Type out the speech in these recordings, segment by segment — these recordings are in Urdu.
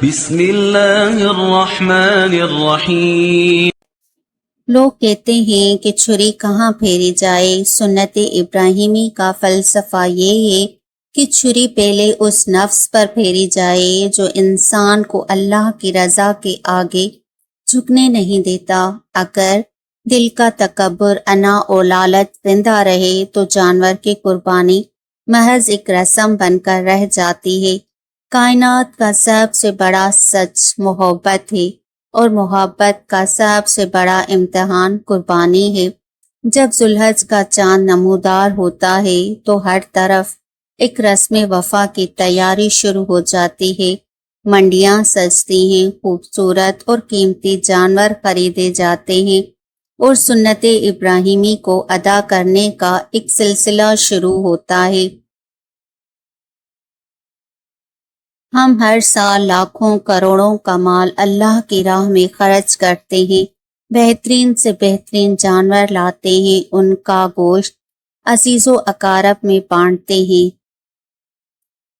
بسم اللہ الرحمن الرحیم۔ لوگ کہتے ہیں کہ چھری کہاں پھیری جائے۔ سنت ابراہیمی کا فلسفہ یہ ہے کہ چھری پہلے اس نفس پر پھیری جائے جو انسان کو اللہ کی رضا کے آگے جھکنے نہیں دیتا۔ اگر دل کا تکبر، انا اور لالچ زندہ رہے تو جانور کی قربانی محض ایک رسم بن کر رہ جاتی ہے۔ کائنات کا سب سے بڑا سچ محبت ہے، اور محبت کا سب سے بڑا امتحان قربانی ہے۔ جب ذوالحج کا چاند نمودار ہوتا ہے تو ہر طرف ایک رسم وفا کی تیاری شروع ہو جاتی ہے۔ منڈیاں سجتی ہیں، خوبصورت اور قیمتی جانور خریدے جاتے ہیں، اور سنت ابراہیمی کو ادا کرنے کا ایک سلسلہ شروع ہوتا ہے۔ ہم ہر سال لاکھوں کروڑوں کا مال اللہ کی راہ میں خرچ کرتے ہیں، بہترین سے بہترین جانور لاتے ہیں، ان کا گوشت عزیز و اقارب میں بانٹتے ہیں۔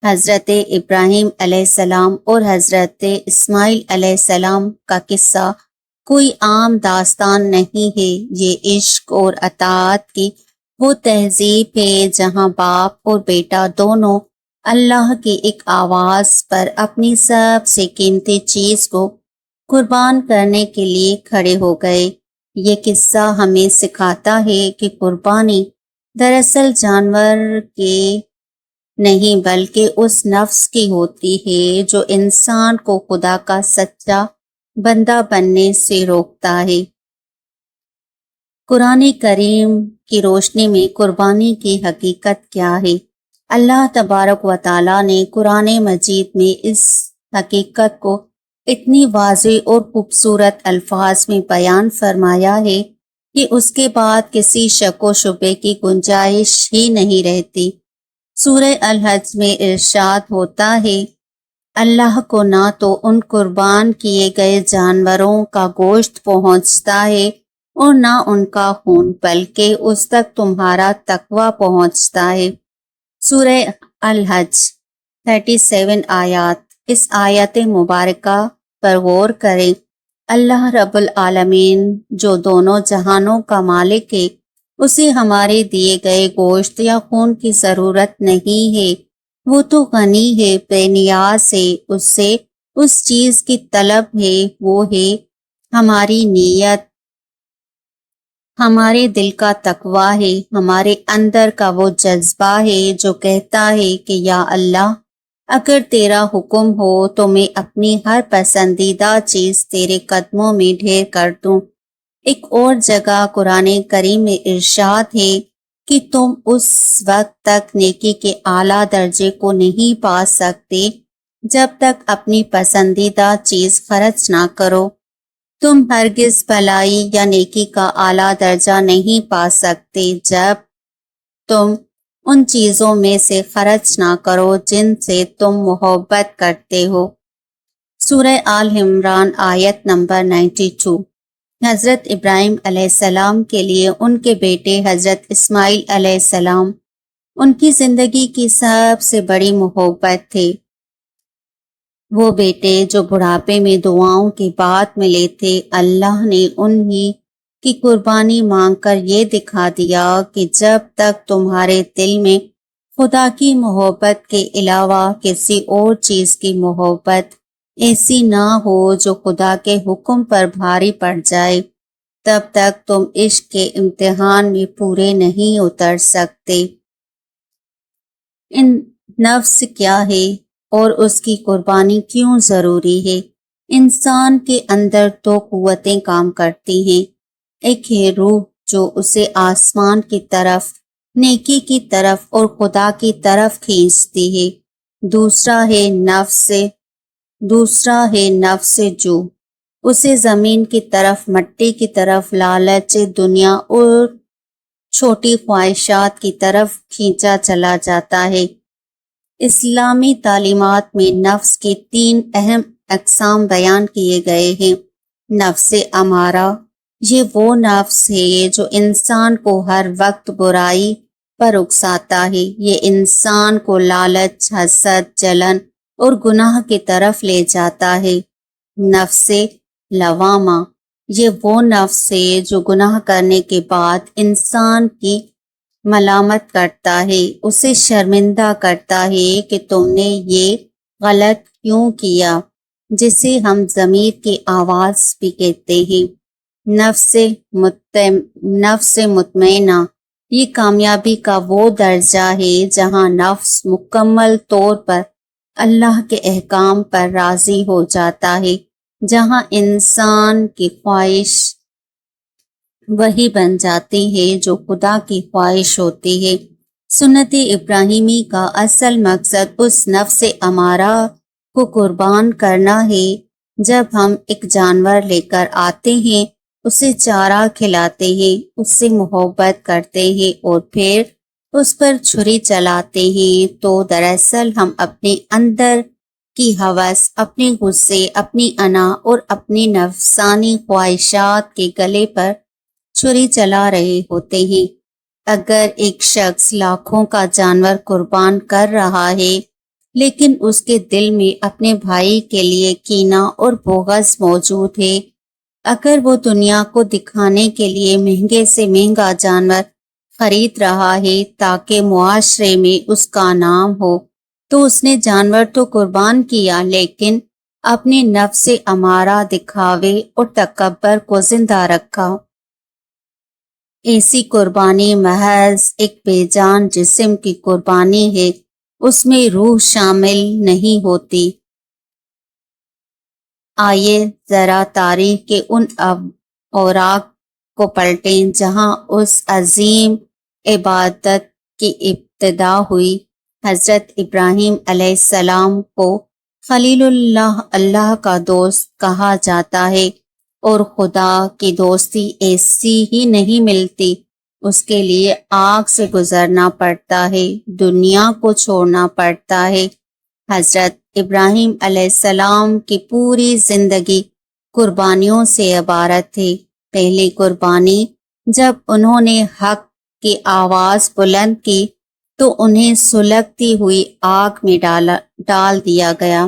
حضرت ابراہیم علیہ السلام اور حضرت اسماعیل علیہ السلام کا قصہ کوئی عام داستان نہیں ہے، یہ عشق اور اطاعت کی وہ تہذیب ہے جہاں باپ اور بیٹا دونوں اللہ کی ایک آواز پر اپنی سب سے قیمتی چیز کو قربان کرنے کے لیے کھڑے ہو گئے۔ یہ قصہ ہمیں سکھاتا ہے کہ قربانی دراصل جانور کی نہیں بلکہ اس نفس کی ہوتی ہے جو انسان کو خدا کا سچا بندہ بننے سے روکتا ہے۔ قرآن کریم کی روشنی میں قربانی کی حقیقت کیا ہے؟ اللہ تبارک و تعالیٰ نے قرآن مجید میں اس حقیقت کو اتنی واضح اور خوبصورت الفاظ میں بیان فرمایا ہے کہ اس کے بعد کسی شک و شبے کی گنجائش ہی نہیں رہتی۔ سورہ الحج میں ارشاد ہوتا ہے، اللہ کو نہ تو ان قربان کیے گئے جانوروں کا گوشت پہنچتا ہے اور نہ ان کا خون، بلکہ اس تک تمہارا تقوی پہنچتا ہے۔ سورہ الحج 37 آیات۔ اس آیت مبارکہ پر غور کریں۔ اللہ رب العالمین جو دونوں جہانوں کا مالک ہے، اسے ہمارے دیے گئے گوشت یا خون کی ضرورت نہیں ہے، وہ تو غنی ہے، بے نیاز ہے، اس سے اس چیز کی طلب ہے، وہ ہے ہماری نیت، ہمارے دل کا تقوی ہے، ہمارے اندر کا وہ جذبہ ہے جو کہتا ہے کہ یا اللہ، اگر تیرا حکم ہو تو میں اپنی ہر پسندیدہ چیز تیرے قدموں میں ڈھیر کر دوں۔ ایک اور جگہ قرآن کریم میں ارشاد ہے کہ تم اس وقت تک نیکی کے اعلیٰ درجے کو نہیں پا سکتے جب تک اپنی پسندیدہ چیز خرچ نہ کرو۔ تم ہرگز بھلائی یا نیکی کا اعلیٰ درجہ نہیں پا سکتے جب تم ان چیزوں میں سے خرچ نہ کرو جن سے تم محبت کرتے ہو۔ سورہ آل عمران آیت نمبر 92۔ حضرت ابراہیم علیہ السلام کے لیے ان کے بیٹے حضرت اسماعیل علیہ السلام ان کی زندگی کی سب سے بڑی محبت تھے۔ وہ بیٹے جو بڑھاپے میں دعاؤں کی بات ملے تھے، اللہ نے انہی کی قربانی مانگ کر یہ دکھا دیا کہ جب تک تمہارے دل میں خدا کی محبت کے علاوہ کسی اور چیز کی محبت ایسی نہ ہو جو خدا کے حکم پر بھاری پڑ جائے، تب تک تم عشق کے امتحان میں پورے نہیں اتر سکتے۔ ان نفس کیا ہے اور اس کی قربانی کیوں ضروری ہے؟ انسان کے اندر دو قوتیں کام کرتی ہیں، ایک ہے روح جو اسے آسمان کی طرف، نیکی کی طرف اور خدا کی طرف کھینچتی ہے، دوسرا ہے نفس جو اسے زمین کی طرف، مٹی کی طرف، لالچ دنیا اور چھوٹی خواہشات کی طرف کھینچا چلا جاتا ہے۔ اسلامی تعلیمات میں نفس کی 3 اہم اقسام بیان کیے گئے ہیں۔ نفس امارہ، یہ وہ نفس ہے جو انسان کو ہر وقت برائی پر اکساتا ہے، یہ انسان کو لالچ، حسد، جلن اور گناہ کی طرف لے جاتا ہے۔ نفس لوامہ، یہ وہ نفس ہے جو گناہ کرنے کے بعد انسان کی ملامت کرتا ہے، اسے شرمندہ کرتا ہے کہ تم نے یہ غلط کیوں کیا، جسے ہم ضمیر کی آواز بھی کہتے ہیں۔ نفس مطمئنہ، یہ کامیابی کا وہ درجہ ہے جہاں نفس مکمل طور پر اللہ کے احکام پر راضی ہو جاتا ہے، جہاں انسان کی خواہش وہی بن جاتی ہے جو خدا کی خواہش ہوتی ہے۔ سنت ابراہیمی کا اصل مقصد اس نفس امارہ کو قربان کرنا ہے۔ جب ہم ایک جانور لے کر آتے ہیں، اسے چارہ کھلاتے ہیں، اس سے محبت کرتے ہیں اور پھر اس پر چھری چلاتے ہیں، تو دراصل ہم اپنے اندر کی ہوس، اپنے غصے، اپنی انا اور اپنی نفسانی خواہشات کے گلے پر چھری چلا رہے ہوتے ہیں۔ اگر ایک شخص لاکھوں کا جانور قربان کر رہا ہے لیکن اس کے دل میں اپنے بھائی کے لیے کینہ اور بغض موجود ہے، اگر وہ دنیا کو دکھانے کے لیے مہنگے سے مہنگا جانور خرید رہا ہے تاکہ معاشرے میں اس کا نام ہو، تو اس نے جانور تو قربان کیا لیکن اپنے نفس امارہ، دکھاوے اور تکبر کو زندہ رکھا۔ ایسی قربانی محض ایک بے جان جسم کی قربانی ہے، اس میں روح شامل نہیں ہوتی۔ آئیے ذرا تاریخ کے ان اوراق کو پلٹیں جہاں اس عظیم عبادت کی ابتدا ہوئی۔ حضرت ابراہیم علیہ السلام کو خلیل اللہ، اللہ کا دوست کہا جاتا ہے، اور خدا کی دوستی ایسی ہی نہیں ملتی، اس کے لیے آگ سے گزرنا پڑتا ہے، دنیا کو چھوڑنا پڑتا ہے۔ حضرت ابراہیم علیہ السلام کی پوری زندگی قربانیوں سے عبارت ہے۔ پہلی قربانی، جب انہوں نے حق کی آواز بلند کی تو انہیں سلگتی ہوئی آگ میں ڈال دیا گیا۔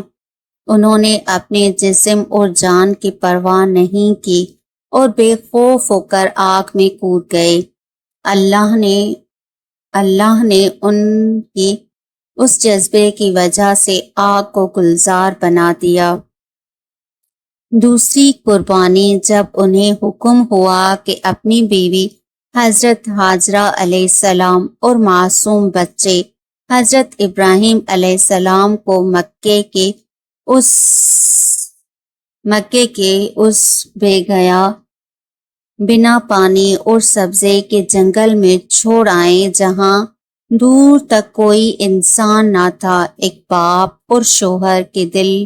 انہوں نے اپنے جسم اور جان کی پرواہ نہیں کی اور بے خوف ہو کر آگ میں کود گئے۔ اللہ نے ان کی اس جذبے کی وجہ سے آگ کو گلزار بنا دیا۔ دوسری قربانی، جب انہیں حکم ہوا کہ اپنی بیوی حضرت ہاجرہ علیہ السلام اور معصوم بچے حضرت ابراہیم علیہ السلام کو مکے کے اس بے گیا، بنا پانی اور سبزے کے جنگل میں چھوڑ آئیں جہاں دور تک کوئی انسان نہ تھا، ایک باپ اور شوہر کے دل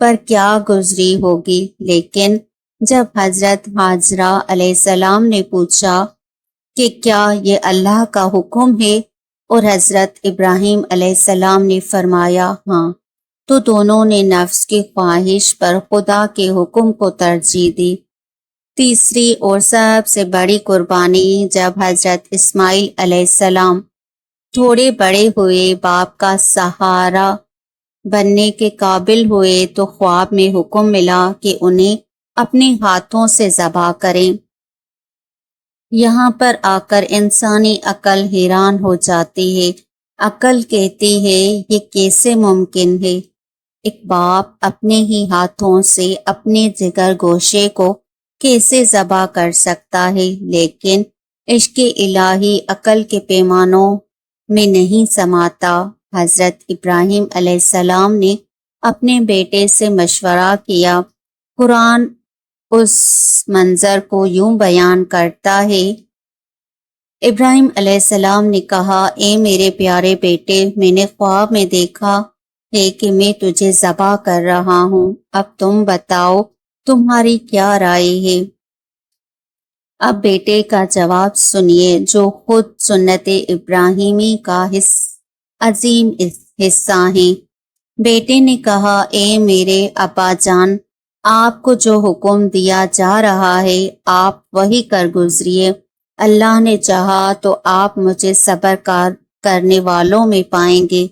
پر کیا گزری ہوگی۔ لیکن جب حضرت ہاجرہ علیہ السلام نے پوچھا کہ کیا یہ اللہ کا حکم ہے اور حضرت ابراہیم علیہ السلام نے فرمایا ہاں، تو دونوں نے نفس کی خواہش پر خدا کے حکم کو ترجیح دی۔ تیسری اور سب سے بڑی قربانی، جب حضرت اسماعیل علیہ السلام تھوڑے بڑے ہوئے، باپ کا سہارا بننے کے قابل ہوئے، تو خواب میں حکم ملا کہ انہیں اپنے ہاتھوں سے ذبح کریں۔ یہاں پر آ کر انسانی عقل حیران ہو جاتی ہے۔ عقل کہتی ہے یہ کیسے ممکن ہے؟ ایک باپ اپنے ہی ہاتھوں سے اپنے جگر گوشے کو کیسے ذبح کر سکتا ہے؟ لیکن عشق الہی عقل کے پیمانوں میں نہیں سماتا۔ حضرت ابراہیم علیہ السلام نے اپنے بیٹے سے مشورہ کیا۔ قرآن اس منظر کو یوں بیان کرتا ہے، ابراہیم علیہ السلام نے کہا، اے میرے پیارے بیٹے، میں نے خواب میں دیکھا ہے کہ میں تجھے ذبح کر رہا ہوں، اب تم بتاؤ تمہاری کیا رائے ہے؟ اب بیٹے کا جواب سنیے، جو خود سنت ابراہیمی کا عظیم حصہ ہیں۔ بیٹے نے کہا، اے میرے ابا جان، آپ کو جو حکم دیا جا رہا ہے آپ وہی کر گزریے، اللہ نے چاہا تو آپ مجھے صبر کرنے والوں میں پائیں گے۔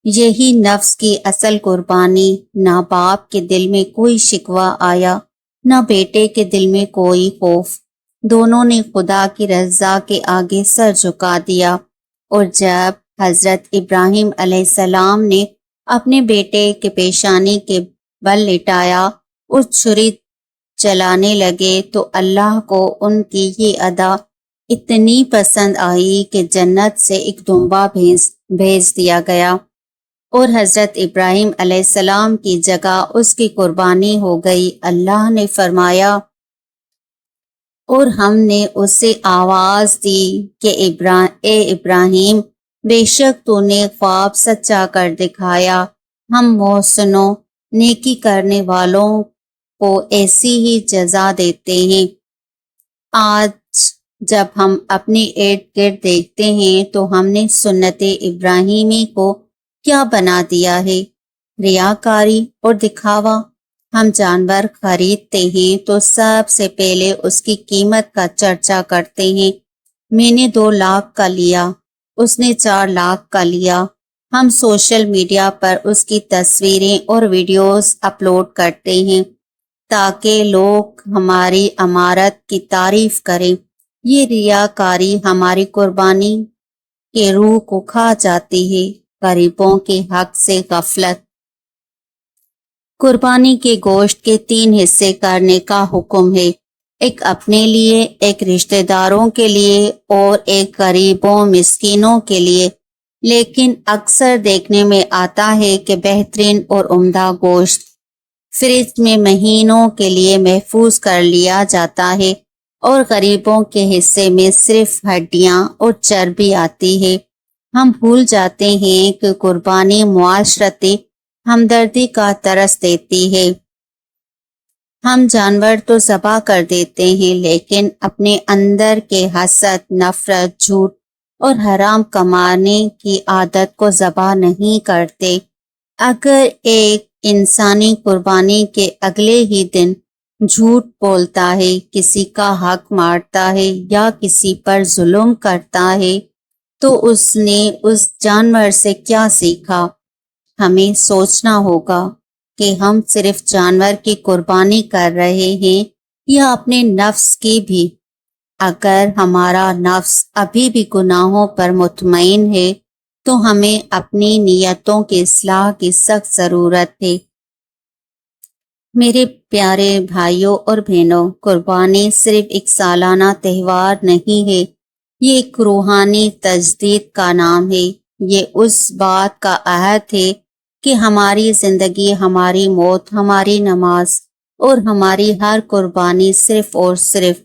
یہی نفس کی اصل قربانی۔ نہ باپ کے دل میں کوئی شکوہ آیا، نہ بیٹے کے دل میں کوئی خوف، دونوں نے خدا کی رضا کے آگے سر جھکا دیا۔ اور جب حضرت ابراہیم علیہ السلام نے اپنے بیٹے کے پیشانی کے بل لٹایا اور چھری چلانے لگے تو اللہ کو ان کی یہ ادا اتنی پسند آئی کہ جنت سے ایک دمبا بھیج دیا گیا اور حضرت ابراہیم علیہ السلام کی جگہ اس کی قربانی ہو گئی۔ اللہ نے فرمایا اور ہم نے اسے آواز دی کہ اے ابراہیم، بے شک تو نے خواب سچا کر دکھایا، ہم محسنوں نیکی کرنے والوں کو ایسی ہی جزا دیتے ہیں۔ آج جب ہم اپنے ارد گرد دیکھتے ہیں تو ہم نے سنت ابراہیمی کو کیا بنا دیا ہے؟ ریاکاری اور دکھاوا۔ ہم جانور خریدتے ہیں تو سب سے پہلے اس کی قیمت کا چرچا کرتے ہیں۔ میں نے 2 لاکھ کا لیا، اس نے 4 لاکھ کا لیا۔ ہم سوشل میڈیا پر اس کی تصویریں اور ویڈیوز اپلوڈ کرتے ہیں تاکہ لوگ ہماری امارت کی تعریف کریں۔ یہ ریاکاری ہماری قربانی کے روح کو کھا جاتی ہے۔ غریبوں کے حق سے غفلت۔ قربانی کے گوشت کے 3 حصے کرنے کا حکم ہے، ایک اپنے لیے، ایک رشتہ داروں کے لیے اور ایک غریبوں مسکینوں کے لیے۔ لیکن اکثر دیکھنے میں آتا ہے کہ بہترین اور عمدہ گوشت فریج میں مہینوں کے لیے محفوظ کر لیا جاتا ہے اور غریبوں کے حصے میں صرف ہڈیاں اور چربی آتی ہے۔ ہم بھول جاتے ہیں کہ قربانی معاشرتی ہمدردی کا درس دیتی ہے۔ ہم جانور تو ذبح کر دیتے ہیں لیکن اپنے اندر کے حسد، نفرت، جھوٹ اور حرام کمانے کی عادت کو ذبح نہیں کرتے۔ اگر ایک انسانی قربانی کے اگلے ہی دن جھوٹ بولتا ہے، کسی کا حق مارتا ہے یا کسی پر ظلم کرتا ہے تو اس نے اس جانور سے کیا سیکھا؟ ہمیں سوچنا ہوگا کہ ہم صرف جانور کی قربانی کر رہے ہیں یا اپنے نفس کی بھی۔ اگر ہمارا نفس ابھی بھی گناہوں پر مطمئن ہے تو ہمیں اپنی نیتوں کی اصلاح کی سخت ضرورت ہے۔ میرے پیارے بھائیوں اور بہنوں، قربانی صرف ایک سالانہ تہوار نہیں ہے، یہ ایک روحانی تجدید کا نام ہے۔ یہ اس بات کا عہد ہے کہ ہماری زندگی، ہماری موت، ہماری نماز اور ہماری ہر قربانی صرف اور صرف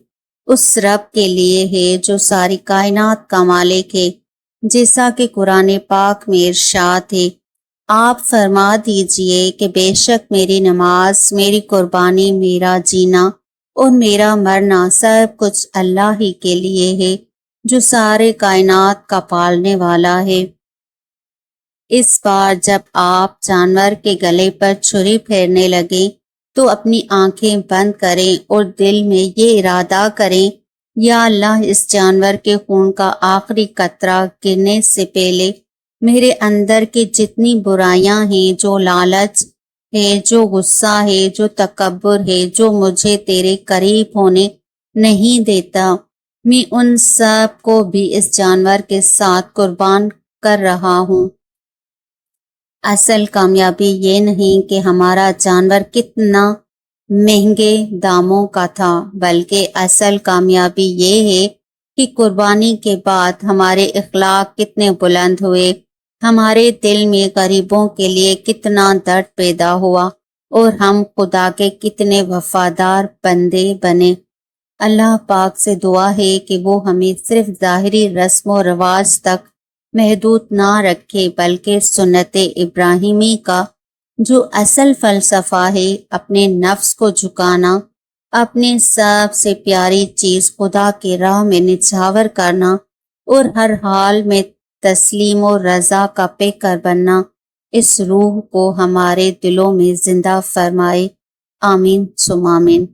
اس رب کے لیے ہے جو ساری کائنات کا مالک ہے، جیسا کہ قرآن پاک میں ارشاد ہے۔ آپ فرما دیجئے کہ بے شک میری نماز، میری قربانی، میرا جینا اور میرا مرنا سب کچھ اللہ ہی کے لیے ہے جو سارے کائنات کا پالنے والا ہے۔ اس بار جب آپ جانور کے گلے پر چھری پھیرنے لگیں تو اپنی آنکھیں بند کریں اور دل میں یہ ارادہ کریں، یا اللہ، اس جانور کے خون کا آخری قطرہ گرنے سے پہلے میرے اندر کی جتنی برائیاں ہیں، جو لالچ ہے، جو غصہ ہے، جو تکبر ہے، جو مجھے تیرے قریب ہونے نہیں دیتا، میں ان سب کو بھی اس جانور کے ساتھ قربان کر رہا ہوں۔ اصل کامیابی یہ نہیں کہ ہمارا جانور کتنا مہنگے داموں کا تھا، بلکہ اصل کامیابی یہ ہے کہ قربانی کے بعد ہمارے اخلاق کتنے بلند ہوئے، ہمارے دل میں غریبوں کے لیے کتنا درد پیدا ہوا اور ہم خدا کے کتنے وفادار بندے بنے۔ اللہ پاک سے دعا ہے کہ وہ ہمیں صرف ظاہری رسم و رواج تک محدود نہ رکھے، بلکہ سنت ابراہیمی کا جو اصل فلسفہ ہے، اپنے نفس کو جھکانا، اپنے سب سے پیاری چیز خدا کی راہ میں نچھاور کرنا اور ہر حال میں تسلیم و رضا کا پیکر بننا، اس روح کو ہمارے دلوں میں زندہ فرمائے۔ آمین ثم آمین۔